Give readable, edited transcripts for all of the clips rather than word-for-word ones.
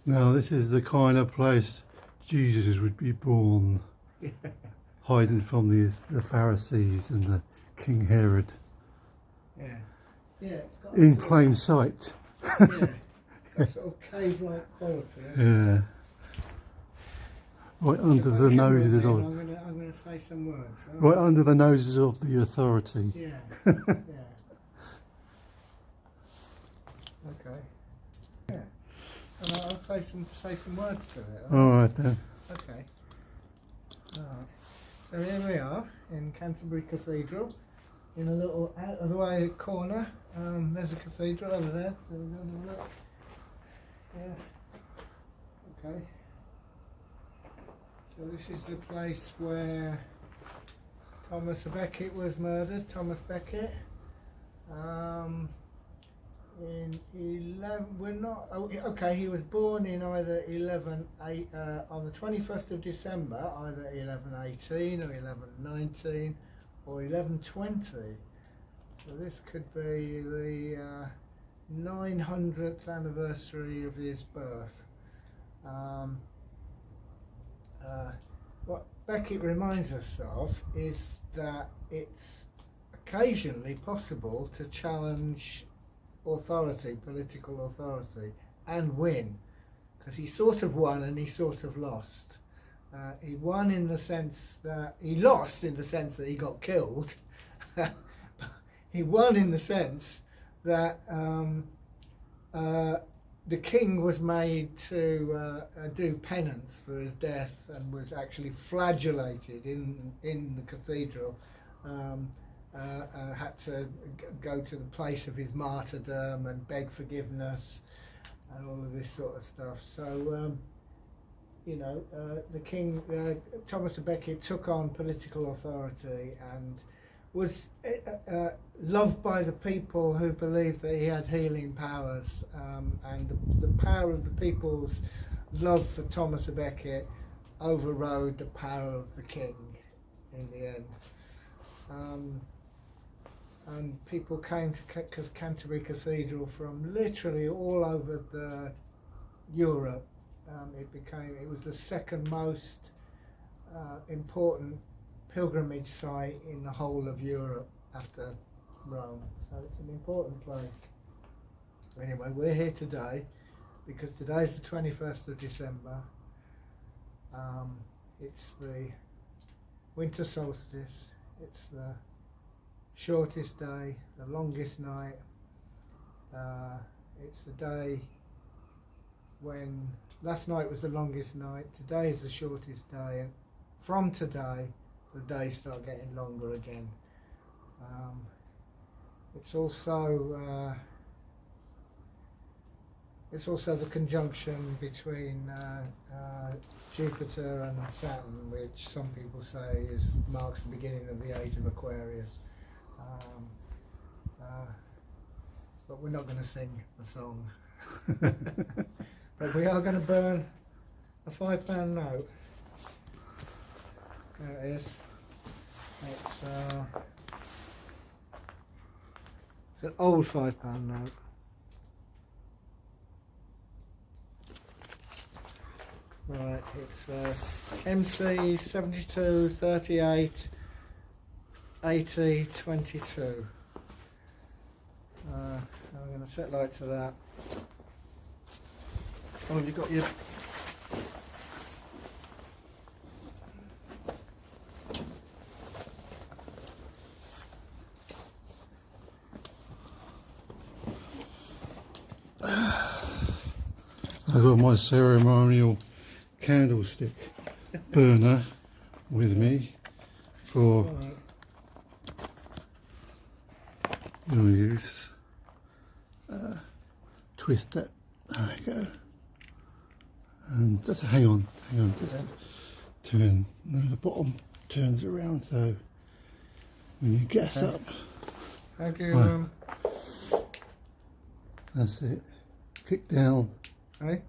Now this is the kind of place Jesus would be born, hiding from the Pharisees and the King Herod. Yeah. Yeah, it's got In plain sight. Yeah. That sort of cave-like quality. Yeah. Right under the noses of. I'm gonna say some words. Right under the noses of the authority. Yeah. Yeah. Okay. Yeah. And I'll say some words to it. All right then. Okay. Alright. So here we are in Canterbury Cathedral, in a little out of the way corner. There's a cathedral over there. Yeah. Okay. So this is the place where Thoma Becket was murdered. Thoma Becket. In 11, we're not. Oh, okay, he was born in either on the 21st of December, either 1118 or 1119 or 1120. So this could be the 900th anniversary of his birth. What Becket reminds us of is that it's occasionally possible to challenge authority, political authority, and win, because he sort of won and he sort of lost. He won in the sense that he lost in the sense that he got killed. He won in the sense that the king was made to do penance for his death and was actually flagellated in the cathedral. Had to go to the place of his martyrdom and beg forgiveness and all of this sort of stuff. So, you know, the king, Thoma Becket, took on political authority and was loved by the people who believed that he had healing powers, and the power of the people's love for Thoma Becket overrode the power of the king in the end. And people came to Canterbury Cathedral from literally all over Europe. It was the second most important pilgrimage site in the whole of Europe after Rome. So it's an important place. Anyway, we're here today because today's the 21st of December. It's the winter solstice. It's the shortest day, the longest night. It's the day when last night was the longest night, today is the shortest day, and from today the days start getting longer again. It's also the conjunction between Jupiter and Saturn, which some people say marks the beginning of the age of Aquarius. But we're not going to sing the song. But we are going to burn a £5 note. There it is. It's an old £5 note. Right, it's MC 72 38 80 22. I'm going to set light to that. Oh, have you got your... I've got my ceremonial candlestick burner with me for your use. Twist that. There we go. And just hang on. Just turn. No, the bottom turns around, so when you gas up. How do you That's it. Click down. Hey?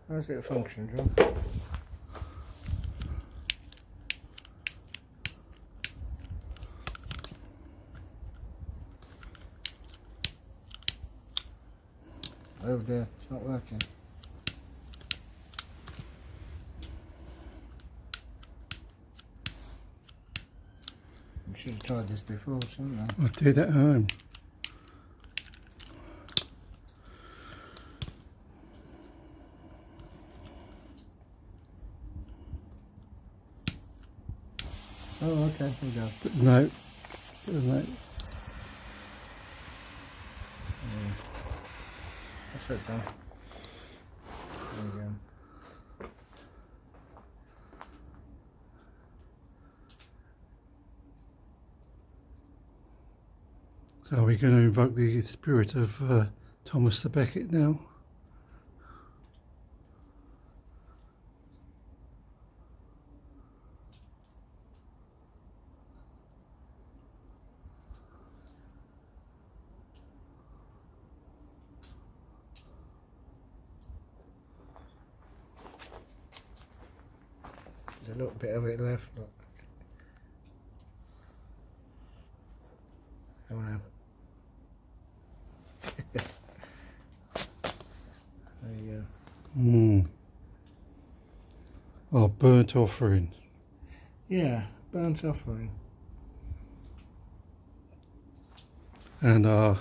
How's it function, John? dear, it's not working. We should have tried this before, shouldn't we? I did at home. Oh, okay, here we go. Put the note. Put the note. Yeah. That's it, John. There we go. So are we going to invoke the spirit of Thomas Becket now? There's a little bit of it left, look. Oh no. There you go. Our burnt offering. Yeah, burnt offering. And our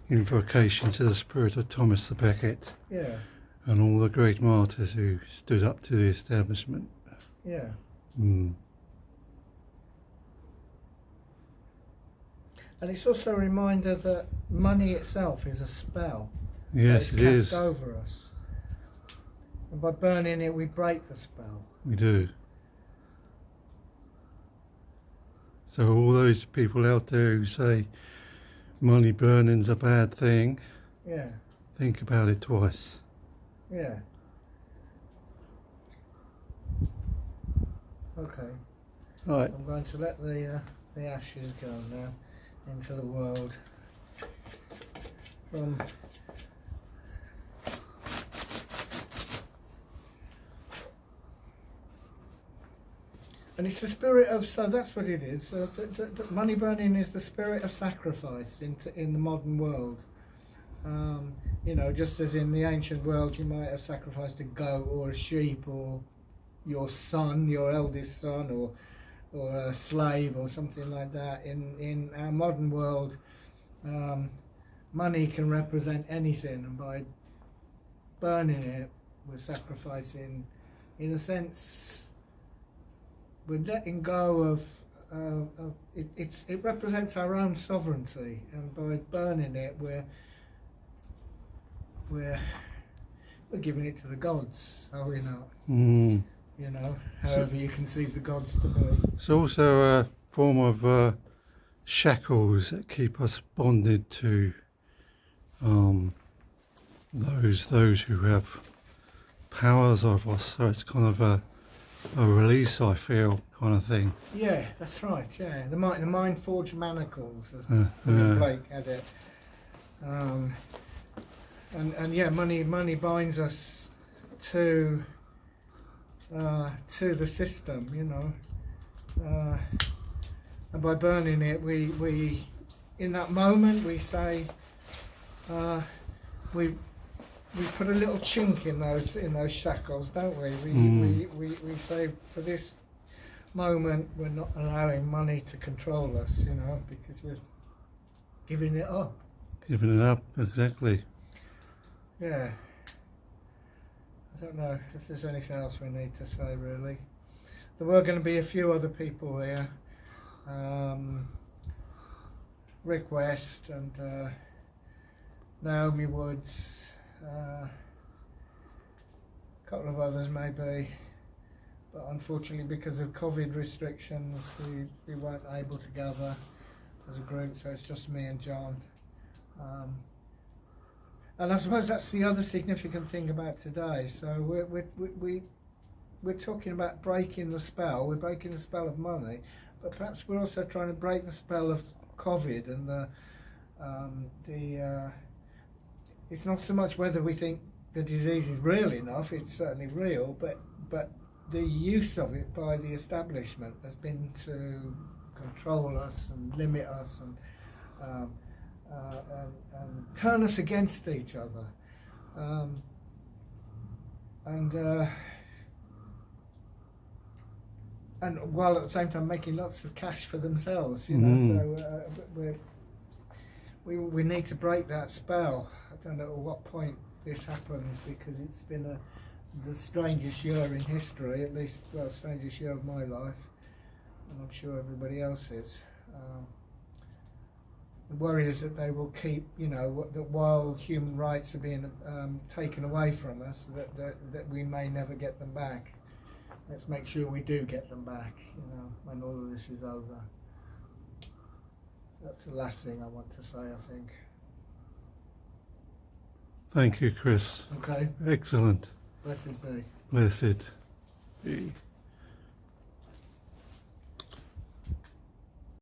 invocation to the spirit of Thomas Becket. Yeah, And all the great martyrs who stood up to the establishment. yeah. Mm. And it's also a reminder that money itself is a spell. Yes, it is. Cast over us. And by burning it, we break the spell. We do. So all those people out there who say money burning's a bad thing, Yeah, think about it twice. yeah. Okay. Right. I'm going to let the ashes go now into the world. And it's the spirit of, so that's what it is. The money burning is the spirit of sacrifice in the modern world. You know, just as in the ancient world you might have sacrificed a goat or a sheep or your son, your eldest son, or a slave or something like that. In our modern world, money can represent anything, and by burning it, we're sacrificing, in a sense, we're letting go of it represents our own sovereignty, and by burning it, we're giving it to the gods, are we not? Mm. You know, however you conceive the gods to be. It's also a form of shackles that keep us bonded to those who have powers of us. So it's kind of a release, I feel, kind of thing. Yeah, that's right. Yeah, the mind forged manacles, as William Blake had it. And yeah, money binds us to the system, you know, and by burning it, we in that moment we say we put a little chink in those shackles, don't we? We say, for this moment we're not allowing money to control us, you know, because we're giving it up. Giving it up, exactly. Yeah. I don't know if there's anything else we need to say, really. There were going to be a few other people here. Rick West and Naomi Woods, a couple of others maybe, but unfortunately because of COVID restrictions we weren't able to gather as a group, so it's just me and John. And I suppose that's the other significant thing about today. So we're talking about breaking the spell. We're breaking the spell of money, but perhaps we're also trying to break the spell of COVID and it's not so much whether we think the disease is real enough. It's certainly real, but the use of it by the establishment has been to control us and limit us and turn us against each other. And while at the same time making lots of cash for themselves, you know. So we need to break that spell. I don't know at what point this happens, because it's been the strangest year in history, at least, well, strangest year of my life, and I'm sure everybody else's. The worry is that they will keep, you know, that while human rights are being taken away from us, that we may never get them back. Let's make sure we do get them back, you know, when all of this is over. That's the last thing I want to say, I think. Thank you, Chris. Okay. Excellent. Blessed be. Blessed be.